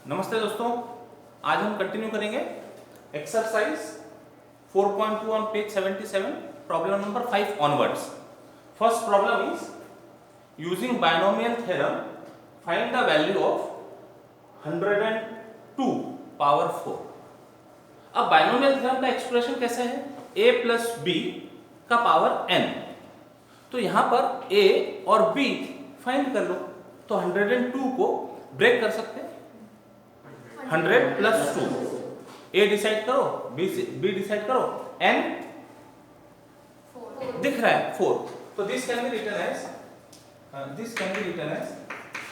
नमस्ते दोस्तों, आज हम कंटिन्यू करेंगे exercise 4.2 on page 77, problem number 5 onwards. First problem is using binomial theorem find the value of 102 power 4। अब बायनोमियल थ्योरम का एक्सप्रेशन कैसे है? a प्लस बी का पावर n। तो यहां पर a और b फाइंड कर लो, तो 102 को ब्रेक कर सकते हैं 100 प्लस 2। ए डिसाइड करो, बी डिसाइड करो, n दिख रहा है 4। तो this can be written as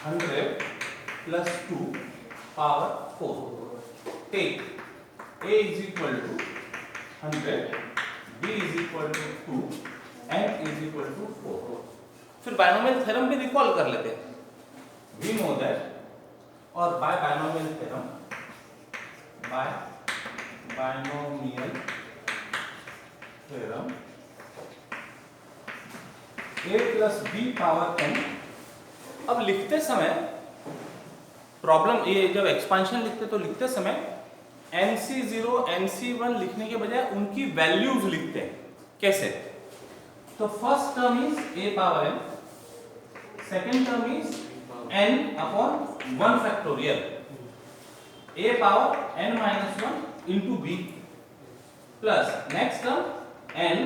100 plus 2 power 4। Take a is equal to 100, b is equal to 2, n is equal to 4। फिर बायनोमियल थ्योरम भी रिकॉल कर लेते हैं। वी नो दैट, और by binomial theorem, by binomial theorem a plus b power n। अब लिखते समय problem, ये जब एक्सपांशन लिखते तो लिखते समय nc0 nc1 लिखने के बजाय उनकी वैल्यूज लिखते हैं। कैसे? तो first term is a power n, second term is n upon 1 factorial a power n minus 1 into b plus next term n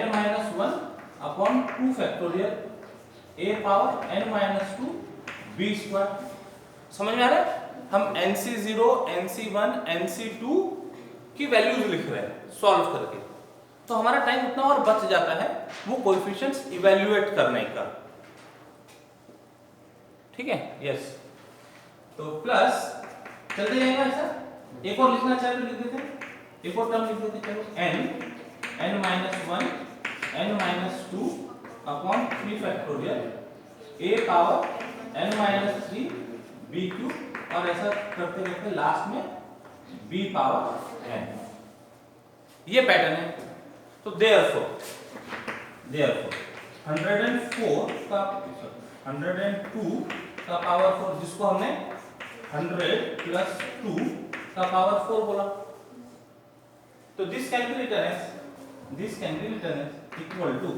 minus 1 upon 2 factorial a power n minus 2 b square। समझ में आ रहा है? हम nc0 nc1 nc2 की values लिख रहे हैं solve करके, तो हमारा टाइम उतना और बच जाता है वो कोएफिशिएंट्स इवैल्यूएट करने का। ठीक है? यस। तो प्लस चलते जाएगा ऐसा। एक और लिखना चाहे तो लिख देते हैं, एक और टर्म लिख देते हैं। चलो n minus 1 n minus 2 upon 3 factorial a power n minus 3 b cube, और ऐसा करते करते लास्ट में b पावर n। ये पैटर्न है। तो देयरफॉर 102 का पावर 4, जिसको हमने 100 प्लस 2 का पावर 4 बोला, तो this can be written as equal to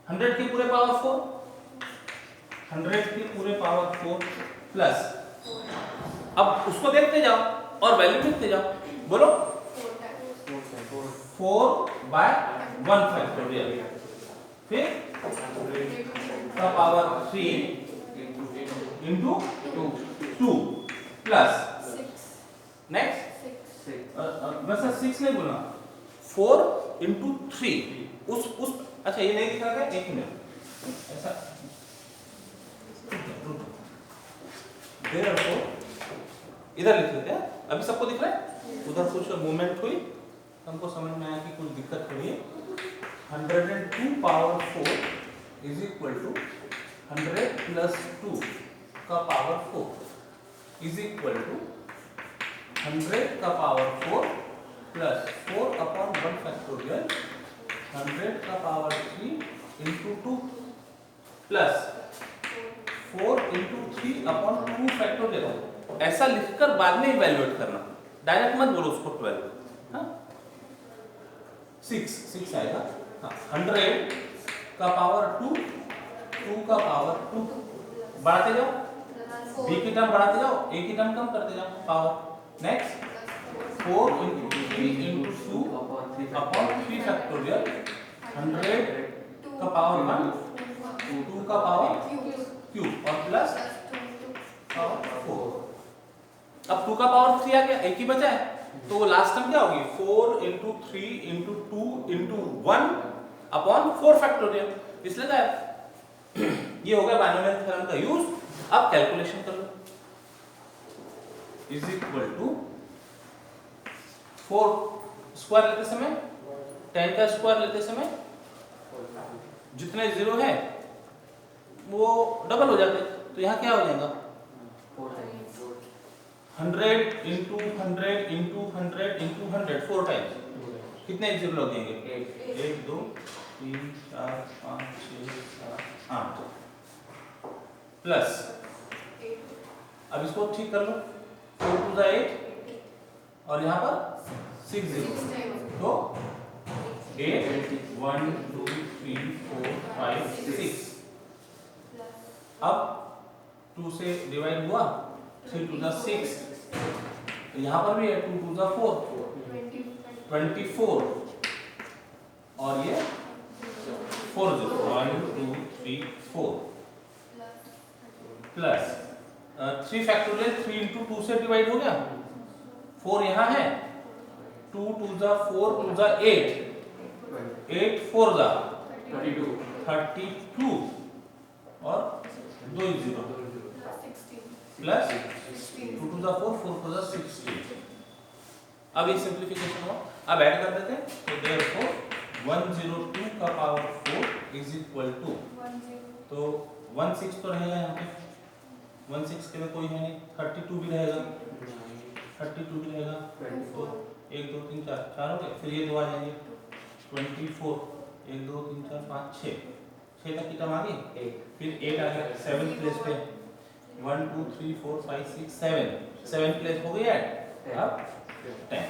100 के पूरे पावर 4, 100 के पूरे पावर 4 प्लस, अब उसको देखते जाओ और वैल्यू लिखते जाओ। बोलो 4 बाय 1 फैक्टोरियल, फिर का पावर 3 into 2 प्लस नेक्स्ट बस 6 नहीं बोलना, 4 into 3 उस अच्छा ये नहीं दिख रहा था, एक मिनट ऐसा इधर लिख लेते हैं। अभी सबको दिख रहा है? उधर कुछ मूवमेंट हुई, हमको समझ में आया कि कुछ दिक्कत हुई है। 102 power 4 is equal to 100 plus 2 का पावर 4 इज इक्वल टू 100 का पावर 4 प्लस 4 अपॉन 1 फैक्टोरियल 100 का power 3 into 2 plus 4 into 3 upon 2 factorial. ऐसा लिखकर बाद में इवैल्यूएट करना, डायरेक्ट मत बोलो उसको 12। हाँ 6 आएगा। हाँ 100 का पावर 2 का पावर 2 बढ़ाते जाओ, b की टर्म बढ़ाते जाओ, a की टर्म कम करते जाओ power. Next 4 into 3 into 2 upon 3 factorial 100 का पावर 1 2 का पावर क्यूब और प्लस पावर 4। अब 2 का पावर 3 आ गया, एक ही बचा है, तो वो लास्ट टर्म क्या होगी? 4 into 3 into 2 into 1 upon 4 factorial. इसलिए ये हो गया बायनोमियल थ्योरम का यूज। अब कैलकुलेशन कर लो, इज इक्वल टू 4 स्क्वायर लेते समय 10 का स्क्वायर लेते समय जितने जीरो है वो डबल हो जाते, तो यहाँ क्या हो जाएगा? 100 इंटू 100 इंटू 100 इंटू 100 4 टाइम्स। कितने जीरो लगेंगे? 1 2 3 4 5 6 7 8 प्लस अब इसको ठीक कर लो, 4 2 जा 8 और यहाँ पर 6 0, तो 8 1 2 3 4 5 6। अब 2 से डिवाइड हुआ, 3 2 जा 6, तो यहाँ पर भी है 2 2 जा 4 24 और ये 4 0 1 2 3 4 प्लस 3 फैक्टोरियल 3 इंटू 2 से डिवाइड हो गया, 4 यहाँ है, 2 2 जा 4 2 जा 8 8 4 जा 32 और 2 0 प्लस 2 2 जा 4 4 4 जा 16। अब ये सिंप्लीफिकेशन हुआ, अब ऐड कर देते हैं, तो देयरफॉर 102 का पावर 4 इज इक्वल टू, तो 16 तो रहेगा यहाँ पे, 16 के लिए कोई है नहीं, 32 भी रहेगा, 32 भी रहेगा, तो 1 2 3 4 4 हो गए, फिर ये दो आ जाएंगे 24 1 2 3 4 5 6 6 तक की टर्म आ गई, फिर 8 आ गया 7 प्लेस पे, 1 2 3 4 5 6 7 प्लेस हो गई ऐड, अब 10।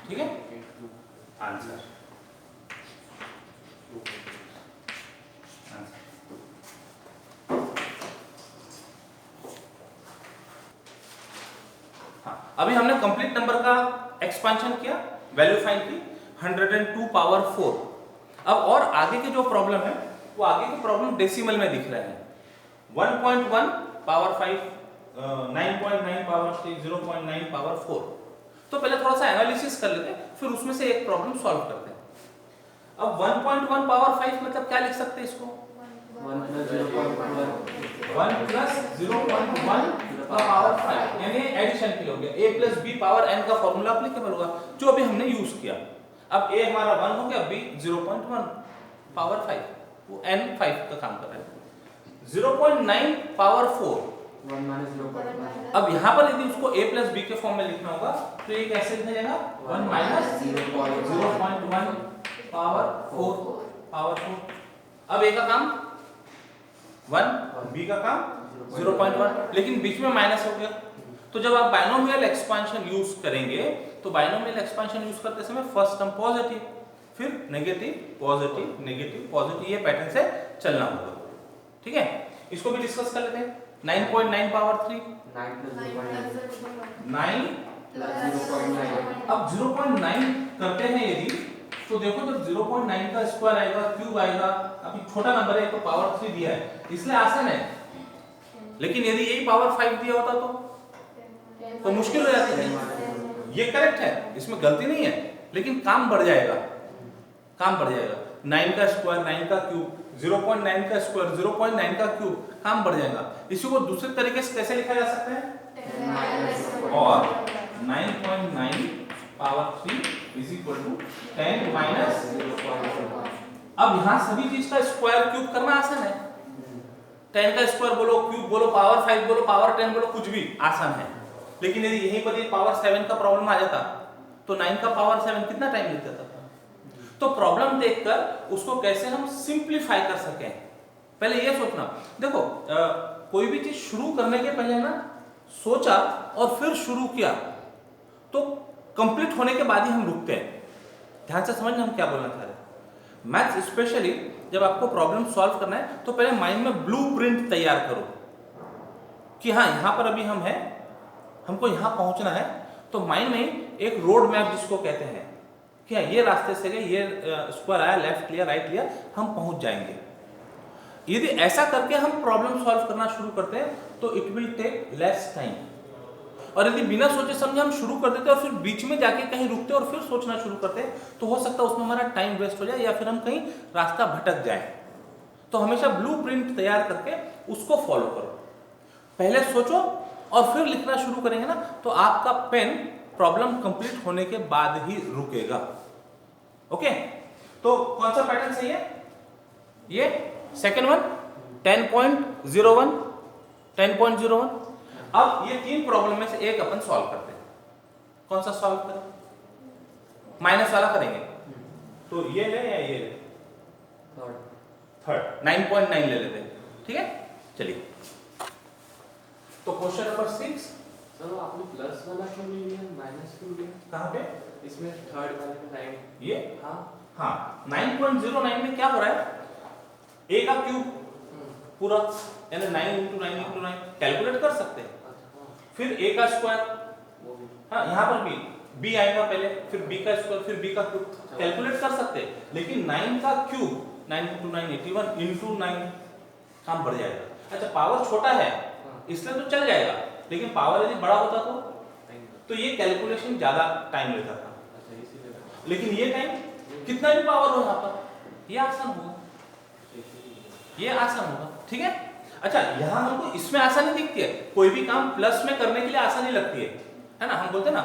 ठीक है, आंसर अभी हमने कंप्लीट नंबर का एक्सपेंशन किया, वैल्यू फाइंड की 102 पावर 4। अब और आगे के जो प्रॉब्लम है वो आगे के प्रॉब्लम डेसिमल में दिख रहे हैं, 1.1 पावर 5 9.9 पावर 3 0.9 पावर 4। तो पहले थोड़ा सा एनालिसिस कर लेते हैं, फिर उसमें से एक प्रॉब्लम सॉल्व करते हैं। अब 1.1 पावर 5 मतलब क्या लिख सकते हैं इसको, 1 प्लस 0.1 का पावर 5, यानी एडिशन के लिए हो गया, a plus b power n का फॉर्मूला एप्लीकेबल होगा जो अभी हमने यूज किया। अब a हमारा 1 हो गया, b 0.1 पावर 5, वो n 5 का काम कर रहा है। 0.9 पावर 4, 1 माइनस 0.1। अब यहाँ पर यदि उसको a प्लस b के फॉर्म में लिखना होगा तो ये कैसे लिखा जाएगा, 1 माइनस 0.1 पावर 4। अब a का काम 1, b का काम 0.1, लेकिन बीच में माइनस हो गया। तो जब आप बायनोमियल एक्सपेंशन यूज करेंगे तो बायनोमियल एक्सपेंशन यूज करते समय फर्स्ट टर्म पॉजिटिव, फिर नेगेटिव पॉजिटिव नेगेटिव पॉजिटिव, ये पैटर्न से चलना होगा। ठीक है, इसको भी डिस्कस कर लेते हैं। 9.9 पावर 3, 9 प्लस 9 0.9। अब 0.9 करते हैं यदि, तो देखो जब 0.9 का स्क्वायर आएगा, क्यूब आएगा, अभी छोटा नंबर है तो पावर 3 दिया है इसलिए आसान है, लेकिन यदि यही पावर 5 दिया होता तो मुश्किल हो जाती थी। ये करेक्ट है, इसमें गलती नहीं है, लेकिन काम बढ़ जाएगा, काम बढ़ जाएगा। 9 का स्क्वायर 9 का क्यूब, 0.9 का स्क्वायर 0.9 का क्यूब, काम बढ़ जाएगा। इसी को दूसरे तरीके से कैसे लिखा जा सकता है, और 9.9 power 3 is equal to 10 minus. अब यहाँ सभी चीज का स्क्वायर क्यूब करना आसान है, 10 का स्क्वायर बोलो, क्यूब बोलो, पावर 5 बोलो, पावर 10 बोलो, कुछ भी आसान है। लेकिन यदि यहीं पर पावर 7 का प्रॉब्लम आ जाता तो 9 का पावर 7 कितना टाइम लग जाता था। तो प्रॉब्लम देखकर उसको कैसे हम सिंप्लीफाई कर सकें, पहले ये सोचना। देखो कोई भी चीज शुरू करने के पहले ना सोचा और फिर शुरू किया तो कंप्लीट होने के बाद ही हम रुकते हैं। ध्यान से समझना हम क्या बोलना चाह रहे हैं। मैथ्स स्पेशली जब आपको प्रॉब्लम सॉल्व करना है तो पहले माइंड में ब्लूप्रिंट तैयार करो कि हाँ यहाँ पर अभी हम हैं, हमको यहाँ पहुँचना है, तो माइंड में एक रोड मैप जिसको कहते हैं कि हाँ ये रास्ते से गए, ये स्क्वायर आया, लेफ्ट लिया, राइट लिया, हम पहुँच जाएंगे। यदि ऐसा करके हम प्रॉब्लम सॉल्व करना शुरू करते हैं तो it will take less time, और यदि बिना सोचे समझे हम शुरू कर देते और फिर बीच में जाके कहीं रुकते और फिर सोचना शुरू करते तो हो सकता है उसमें हमारा टाइम वेस्ट हो जाए या फिर हम कहीं रास्ता भटक जाए। तो हमेशा ब्लूप्रिंट तैयार करके उसको फॉलो करो, पहले सोचो और फिर लिखना शुरू करेंगे ना तो आपका पेन प्रॉब्लम कंप्लीट होने के बाद ही रुकेगा। ओके, तो कौन सा पैटर्न सही है, ये सेकेंड वन 10.01 10.01। अब ये तीन प्रॉब्लम में से एक अपन सॉल्व करते हैं। कौन सा सॉल्व करें, माइनस वाला करेंगे, तो ये ले या ये ले, थर्ड 9.9 ले लेते हैं। ठीक है, चलिए तो क्वेश्चन नंबर 6 सर आपने प्लस वाला क्यों नहीं लिया, माइनस क्यों लिया? कहाँ पे? इसमें थर्ड वाले में लाइन। ये हाँ हाँ 9.09 में क्या हो रहा है, a का क्यूब पूरा यानी 9 × 9 × 9 कैलकुलेट कर सकते हैं, अच्छा फिर a का स्क्वायर, वो भी हाँ यहाँ पर भी b आएगा पहले, फिर b का स्क्वायर, फिर b का क्यूब, कैलकुलेट कर सकते हैं। लेकिन 9 का क्यूब 9 × 9 81 × 9 काम बढ़ जाएगा। अच्छा पावर छोटा है इसलिए तो चल जाएगा, लेकिन पावर यदि बड़ा होता तो ये कैलकुलेशन ज्यादा टाइम लेता था। अच्छा इसीलिए लेकिन ये टाइम कितना भी पावर हो यहाँ पर ये आसान होगा, ये आसान होगा, ठीक है। अच्छा यहाँ हमको इसमें आसानी दिखती है, कोई भी काम प्लस में करने के लिए आसानी लगती है ना। हम बोलते हैं ना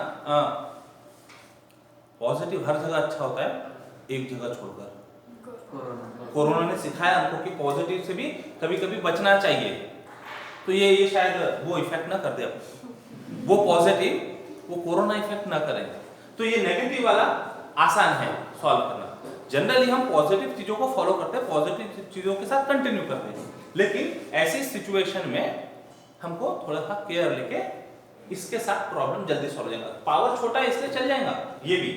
पॉजिटिव हर जगह अच्छा होता है एक जगह छोड़कर। कोरोना ने सिखाया हमको कि पॉजिटिव से भी कभी कभी बचना चाहिए, तो ये शायद वो इफेक्ट ना कर दे, वो पॉजिटिव वो कोरोना इफेक्ट ना करे। तो ये नेगेटिव वाला आसान है सॉल्व करना। जनरली हम पॉजिटिव चीजों को फॉलो करते हैं, पॉजिटिव चीजों के साथ कंटिन्यू करते हैं, लेकिन ऐसी सिचुएशन में हमको थोड़ा सा केयर लेके इसके साथ प्रॉब्लम जल्दी सॉल्व हो जाएगा। पावर छोटा है इसलिए चल जाएगा ये भी,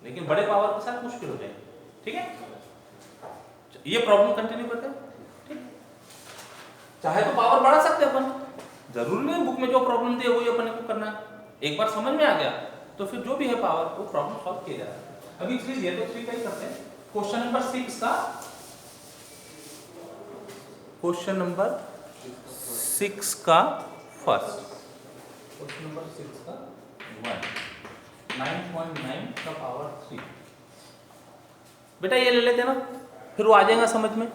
लेकिन बड़े पावर के साथ मुश्किल हो जाएगा, ठीक है। ये प्रॉब्लम कंटिन्यू करते हैं, ठीक। चाहे तो पावर बढ़ा सकते हैं अपन, जरूरी नहीं बुक में जो प्रॉब्लम दी है वही अपन को करना है। एक बार समझ में आ गया तो फिर जो भी है पावर वो प्रॉब्लम सॉल्व किया जाता है। अभी 3 दिया तो 3 का ही करते हैं। क्वेश्चन नंबर 6 का, क्वेश्चन नंबर 6 का फर्स्ट, क्वेश्चन नंबर 6 का 1 9.9 का पावर 3। बेटा ये ले लेते हैं ना, फिर वो आ जाएगा समझ में,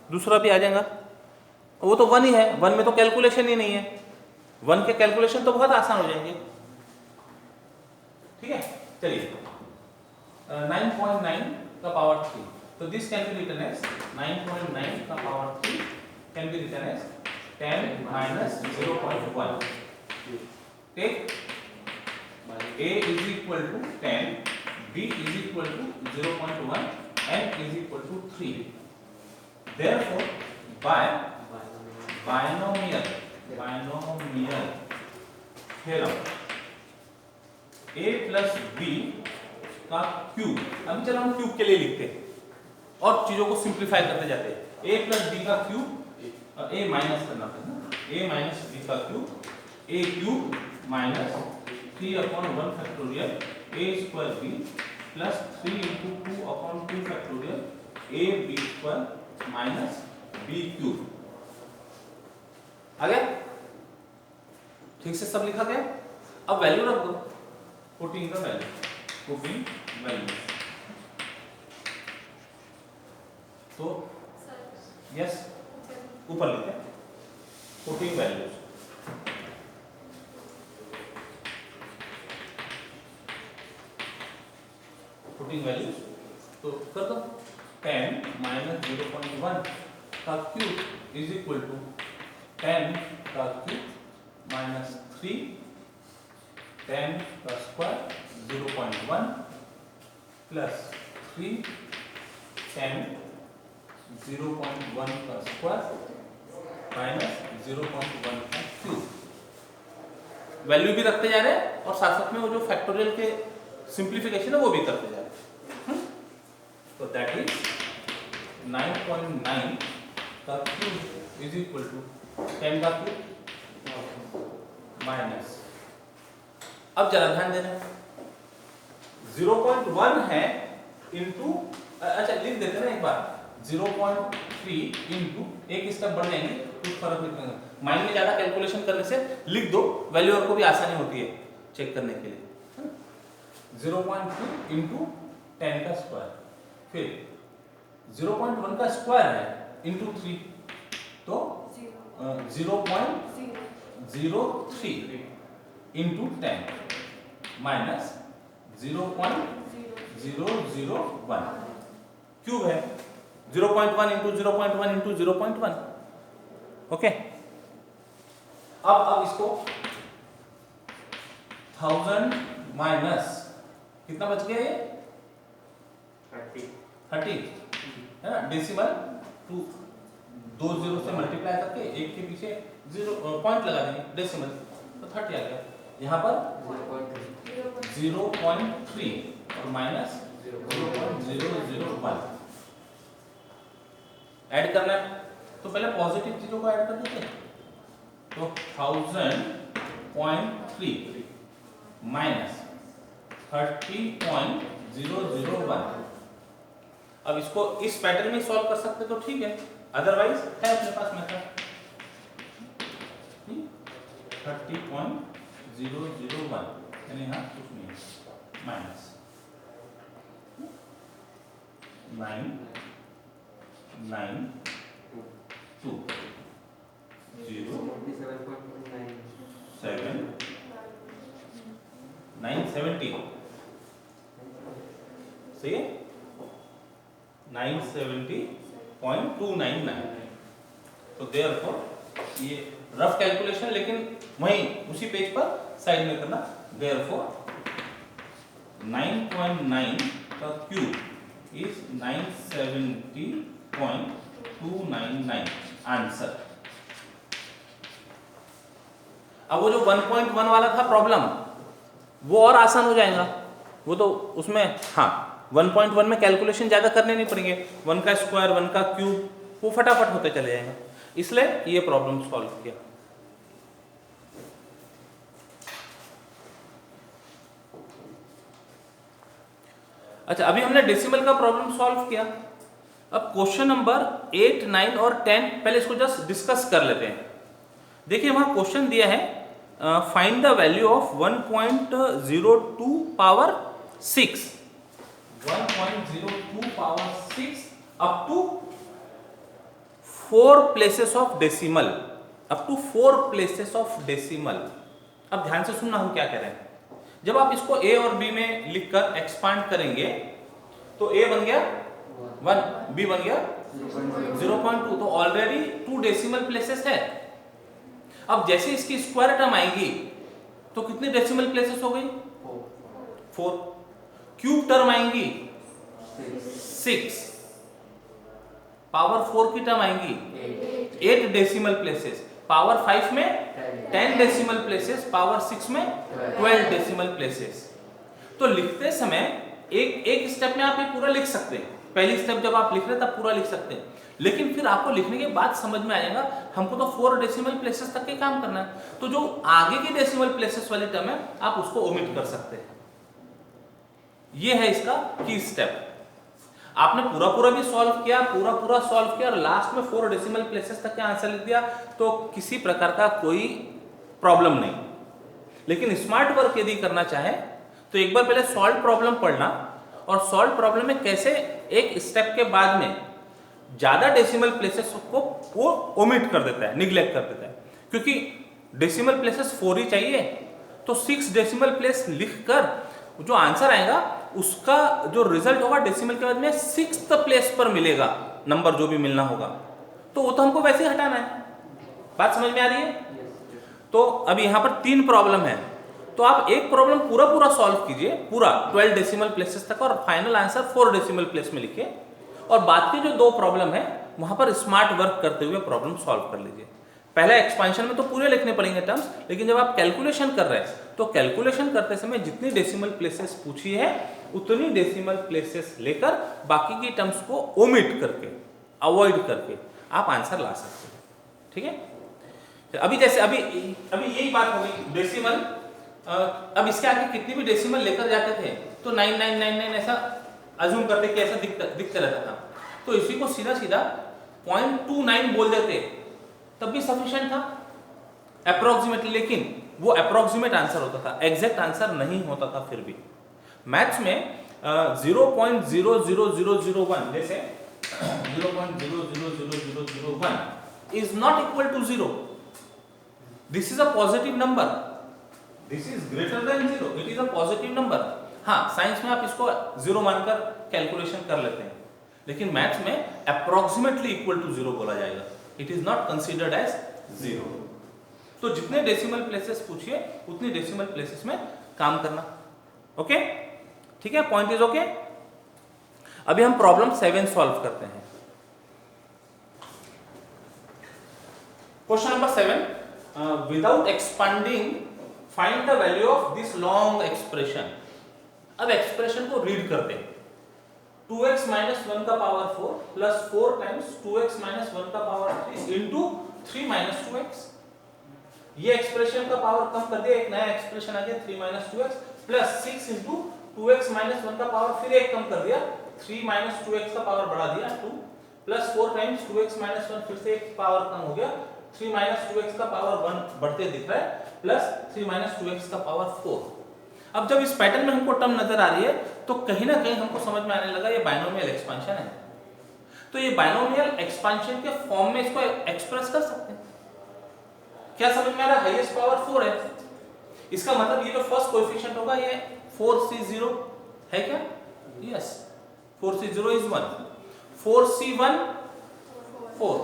दूसरा भी आ जाएगा। वो तो 1 ही है, 1 में तो कैलकुलेशन ही नहीं है, 1 के कैलकुलेशन तो बहुत आसान हो जाएंगे, ठीक है। चलिए 9.9 का पावर 3, तो this can be written as 9.9 का power 3 can be written as 10 minus 0.1। टेक a is equal to 10, b is equal to 0.1, n is equal to 3. Therefore, by binomial theorem, a plus b का cube, अभी चलो हम cube के लिए लिखते हैं और चीजों को सिंप्लीफाई करते जाते हैं। a plus b का क्यूब, a माइनस करना पड़ेगा, a माइनस b का cube, a cube minus 3/1 factorial a square b plus 3 × 2/2 factorial a b square minus b cube. आ गया? ठीक से सब लिखा गया। अब वैल्यू रख दो, putting the value, putting value. तो यस ऊपर लिखते हैं पुटिंग वैल्यूज। पुटिंग वैल्यूज तो कर दो, 10 माइनस 0.1 का क्यूब इज इक्वल टू 10 का क्यूब माइनस 3, 10 का स्क्वायर 0.1 प्लस 3, 10 0.1 का स्क्वायर माइनस 0.1 का क्यूब। वैल्यू भी रखते जा रहे हैं और साथ साथ में वो जो फैक्टोरियल के सिंप्लीफिकेशन है वो भी करते जा रहे हैं। तो दैट इज 9.9 का क्यूब इज इक्वल टू 10 का क्यूब माइनस, अब जरा ध्यान देना 0.1 है इंटू, अच्छा लिख देते हैं ना एक बार 0.3 इंटू, एक स्टेप बढ़ जाएंगे कुछ फर्क नहीं पड़ेगा। माइंड में ज्यादा कैलकुलेशन करने से लिख दो, वैल्यू को भी आसानी होती है चेक करने के लिए। 0.2 इंटू 10 का स्क्वायर, फिर 0.1 का स्क्वायर है इंटू 3 तो 0.03 इंटू 10 माइनस 0.001 क्यूब है 0.1 इंटू 0.1 इंटू 0.1। ओके, अब इसको 1000 माइनस कितना बच गया ये 30 है ना, डेसिमल 2 दो जीरो से मल्टीप्लाई करके एक के पीछे जीरो पॉइंट लगा देंगे डेसिमल, तो 30 आ गया। यहाँ पर 0.3 और माइनस 0.001 ऐड करना है, तो पहले पॉजिटिव चीजों को ऐड कर देते हैं। तो 1000.3 माइनस 30.001। अब इसको इस पैटर्न में सॉल्व कर सकते तो ठीक है, अदरवाइज है अपने पास मेथड 30.001, यानी यहाँ कुछ नहीं है, माइनस 992 970 सही है, 970.299। तो देयरफॉर ये रफ कैलकुलेशन, लेकिन वहीं उसी पेज पर साइड में करना। देयरफॉर 9.9 का क्यूब इज 970.299 आंसर। अब वो जो 1.1 वाला था प्रॉब्लम, वो और आसान हो जाएगा। वो तो उसमें हाँ 1.1 में कैलकुलेशन ज़्यादा करने नहीं पड़ेंगे, 1 का स्क्वायर 1 का क्यूब वो फटाफट होते चले जाएंगे, इसलिए ये प्रॉब्लम सॉल्व किया। अच्छा, अभी हमने डेसिमल का प्रॉब्लम सॉल्व किया। अब क्वेश्चन नंबर 8, 9 और 10 पहले इसको जस्ट डिस्कस कर लेते हैं। देखिए वहां क्वेश्चन दिया है find the value of 1.02 power 6 1.02 power 6 up to 4 places of decimal, up to 4 places of decimal. अब ध्यान से सुनना हम क्या कह रहे हैं। जब आप इसको a और b में लिखकर एक्सपांड करेंगे तो a बन गया 1, b बन गया 0.2, तो ऑलरेडी 2 डेसिमल प्लेसेस है। अब जैसे इसकी स्क्वायर टर्म आएगी तो कितने डेसिमल प्लेसेस हो गई 4, क्यूब टर्म आएंगी 6, पावर 4 की टर्म आएंगी 8 डेसिमल प्लेसेस, पावर 5 में 10 डेसिमल प्लेसेस, पावर 6 में 12 डेसिमल प्लेसेस। तो लिखते समय एक स्टेप में आप ये पूरा लिख सकते हैं। पहली स्टेप जब आप लिख रहे तब पूरा लिख सकते हैं, लेकिन फिर आपको लिखने के बाद समझ में आ जाएगा हमको तो 4 डेसिमल प्लेसेस तक के काम करना है, तो जो आगे की डेसिमल प्लेसेस वाली टर्म है आप उसको ओमिट कर सकते हैं। ये है इसका की स्टेप। आपने पूरा भी सॉल्व किया, पूरा सॉल्व किया और लास्ट में 4 डेसिमल प्लेसेस तक का आंसर लिख दिया, तो किसी प्रकार का कोई प्रॉब्लम नहीं। लेकिन स्मार्ट वर्क यदि करना चाहे तो एक बार पहले सॉल्व प्रॉब्लम पढ़ना, और सॉल्व प्रॉब्लम में कैसे एक स्टेप के बाद में ज्यादा डेसिमल प्लेसेस को वो ओमिट कर देता है, निग्लेक्ट कर देता है, क्योंकि डेसिमल प्लेसेस 4 ही चाहिए। तो 6 डेसिमल प्लेस लिखकर जो आंसर आएगा उसका जो रिजल्ट होगा डेसिमल के बाद में 6th प्लेस पर मिलेगा, नंबर जो भी मिलना होगा, तो वो तो हमको वैसे ही हटाना है। बात समझ में आ रही है? तो अभी यहाँ पर 3 प्रॉब्लम है, तो आप एक प्रॉब्लम पूरा सॉल्व कीजिए, पूरा 12 डेसिमल प्लेसेस तक, और फाइनल आंसर 4 डेसिमल प्लेस में लिखिए, और बाद की जो 2 प्रॉब्लम है वहां पर स्मार्ट वर्क करते हुए प्रॉब्लम सॉल्व कर लीजिए। पहले एक्सपेंशन में तो पूरे लिखने पड़ेंगे टर्म्स, लेकिन जब आप कैलकुलेशन कर रहे हैं तो कैलकुलेशन करते समय जितनी डेसिमल प्लेसेस पूछी है उतनी डेसिमल प्लेसेस लेकर बाकी की टर्म्स को ओमिट करके, अवॉइड करके आप आंसर ला सकते हैं। ठीक है, अभी जैसे अभी यही बात हो गई डेसिमल। अब इसके आगे कितनी भी डेसिमल लेकर जाते थे तो 9999 ऐसा अज्यूम करते कि ऐसा दिखते रहता था, तो इसी को सीधा 0.29 बोल देते तब भी सफिशिएंट था अप्रोक्सीमेटली, लेकिन वो अप्रोक्सीमेट आंसर होता था, एग्जैक्ट आंसर नहीं होता था। फिर भी मैथ्स में 0.00001 जैसे 0.00001 is not equal to 0, this is a positive number, this is greater than 0, it is a positive number. हाँ, साइंस में आप इसको 0 मानकर कैलकुलेशन कर लेते हैं, लेकिन मैथ्स में अप्रोक्सीमेटली इक्वल टू 0 बोला जाएगा, it is not considered as 0। तो जितने डेसिमल प्लेसेस पूछिए उतनी डेसिमल प्लेसेस में काम करना। ओके, ठीक है, पॉइंट इज ओके। अभी हम प्रॉब्लम 7 सॉल्व करते हैं। Question number 7, without expanding find the value of this long expression. अब एक्सप्रेशन को रीड करते हैं। 2x माइनस 1 का power 4 plus 4 times 2x minus 1 का पावर 3 इंटू 3 माइनस 2x। ये एक्सप्रेशन का पावर कम कर दिया, एक नया एक्सप्रेशन आ गया 3 minus 2x plus 6 into 2x minus 1 का पावर फिर एक कम कर दिया, 3 माइनस 2x का पावर बढ़ा दिया 2 प्लस 4 टाइम्स 2x माइनस 1 फिर से एक पावर कम हो गया, 3 माइनस 2x का पावर 1 बढ़ते दिख रहा है प्लस 3 माइनस 2x का पावर 4। अब जब इस पैटर्न में हमको टर्म नजर आ रही है तो कहीं ना कहीं हमको समझ में आने लगा ये बाइनोमियल एक्सपांशन है। तो ये बाइनोमियल एक्सपांशन के फॉर्म में इसको एक्सप्रेस कर सकते हैं। क्या समझ में आ रहा है? हाईएस्ट पावर 4 है, इसका मतलब ये जो फर्स्ट कोएफिशिएंट होगा ये 4c0 है क्या? Yes, 4c0 is 1, 4c1 4,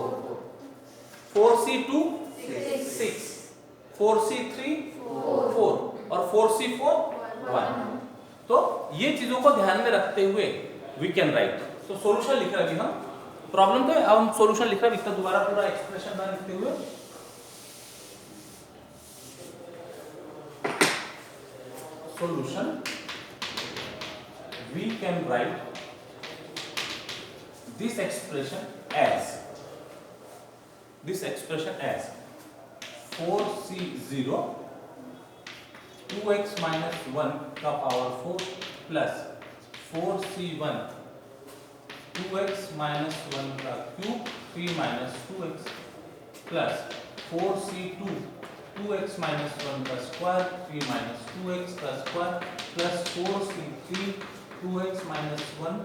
4c2 6, 4c3 4 और 4c4 1। तो ये चीजों को ध्यान में रखते हुए वी कैन राइट। तो सॉल्यूशन लिख रहे हैं अभी हम, प्रॉब्लम तो अब हम सॉल्यूशन लिख रहे हैं, इसका दोबारा पूरा एक्सप्रेशन ना लिखते हुए solution we can write this expression as 4c0 2x minus 1 का power 4 plus 4c1 2x minus 1 का cube 3 minus 2x plus 4c2 2x minus 1 का स्क्वायर 3 minus 2x का square plus 4c3 2x minus 1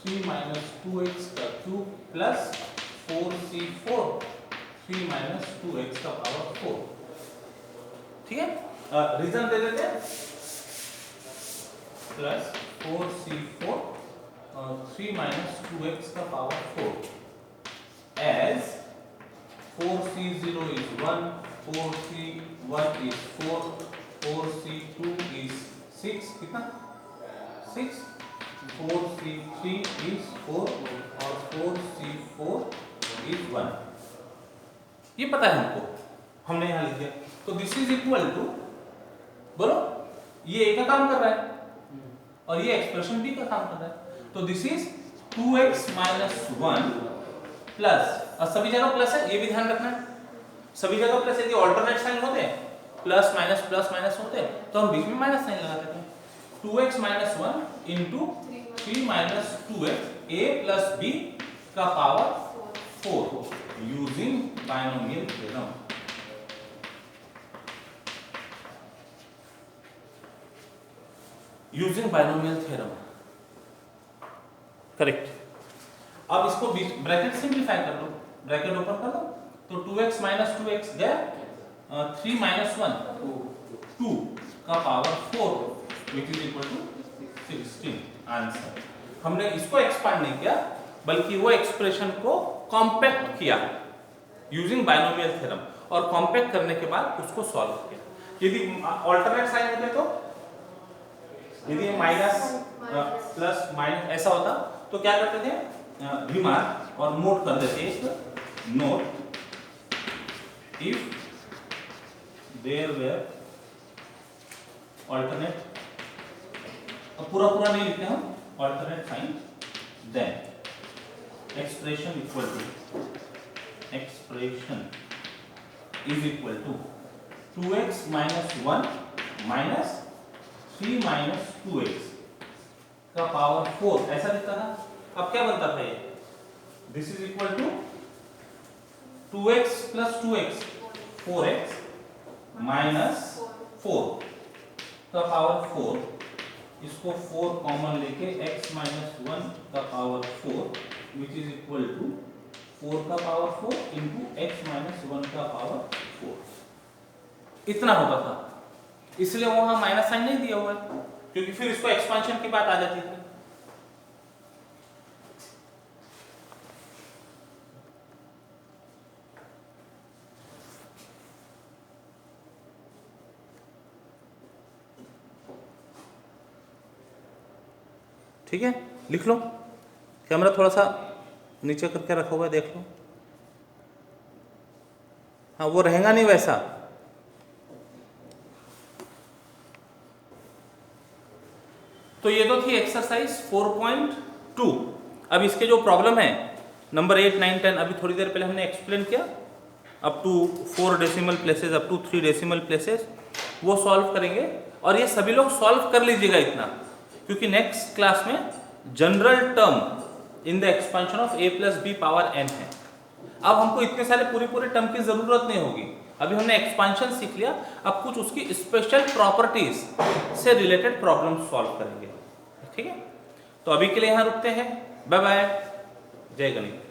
3 minus 2x का cube plus 4c4 3 minus 2x का power 4। ठीक है, reason दे देते हैं, प्लस 4c4 3 minus 2x का power 4 as 4c0 is 1, 4c1 is 4, 4c2 is 6, कितना 6, 4c3 is 4 और 4c4 is 1। ये पता है हमको, हमने यहाँ लिख दिया। तो दिस इज इक्वल टू, बोलो ये ए का काम कर रहा है और ये एक्सप्रेशन बी का काम कर रहा है। तो this is 2x minus 1 plus, और सभी जगह प्लस है, ये भी ध्यान रखना है, सभी जगह प्लस। यदि ऑल्टरनेट साइन होते प्लस माइनस होते तो हम बीच में माइनस साइन लगा देते हैं। 2x minus 1 into 3 minus 2x a plus b का power 4 using binomial theorem. Using binomial theorem, correct. अब इसको ब्रैकेट सिंप्लीफाई कर लो, ब्रैकेट ओपन कर लो, तो 2x माइनस 2x गया, 3 माइनस 1 2 का power 4 which is equal to 16। Answer. हमने इसको एक्सपांड नहीं किया बल्कि वो एक्सप्रेशन को कॉम्पैक्ट किया यूजिंग बाइनोमियल थ्योरम, और कॉम्पैक्ट करने के बाद उसको सॉल्व किया। यदि ऑल्टरनेट साइन होते तो यदि माइनस प्लस माइनस ऐसा होता तो क्या करते थे, रिमार्क और नोट कर देते एक note, if there were alternate, अब पूरा नहीं लिखते हम, alternate sign, then expression is equal to 2x minus 1 minus 3 minus 2x का पावर 4, ऐसा लिखता था। अब क्या बनता था ये, this is equal to 2x plus 2x 4x minus 4 का पावर 4, इसको 4 कॉमन लेके x माइनस 1 का power 4 which is equal to 4 का पावर 4 इंटू x माइनस 1 का पावर 4। इतना होता था, इसलिए वहां माइनस साइन नहीं दिया हुआ है, क्योंकि फिर इसको एक्सपांशन की बात आ जाती थी। ठीक है, लिख लो, कैमरा थोड़ा सा नीचे करके रखा हुआ है, देख लो। हाँ वो रहेगा नहीं वैसा। तो ये तो थी एक्सरसाइज 4.2। अब इसके जो प्रॉब्लम है नंबर 8, 9, 10 अभी थोड़ी देर पहले हमने एक्सप्लेन किया, up to 4 decimal places, up to 3 decimal places, वो सॉल्व करेंगे। और ये सभी लोग सॉल्व कर लीजिएगा इतना, क्योंकि नेक्स्ट क्लास में general term in the expansion of a plus B power n है। अब हमको इतने सारे पूरे टर्म की जरूरत नहीं होगी, अभी हमने एक्सपेंशन सीख लिया, अब कुछ उसकी स्पेशल प्रॉपर्टीज से रिलेटेड प्रॉब्लम सॉल्व करेंगे। ठीक है, तो अभी के लिए यहाँ रुकते हैं। बाय बाय, जय गणित।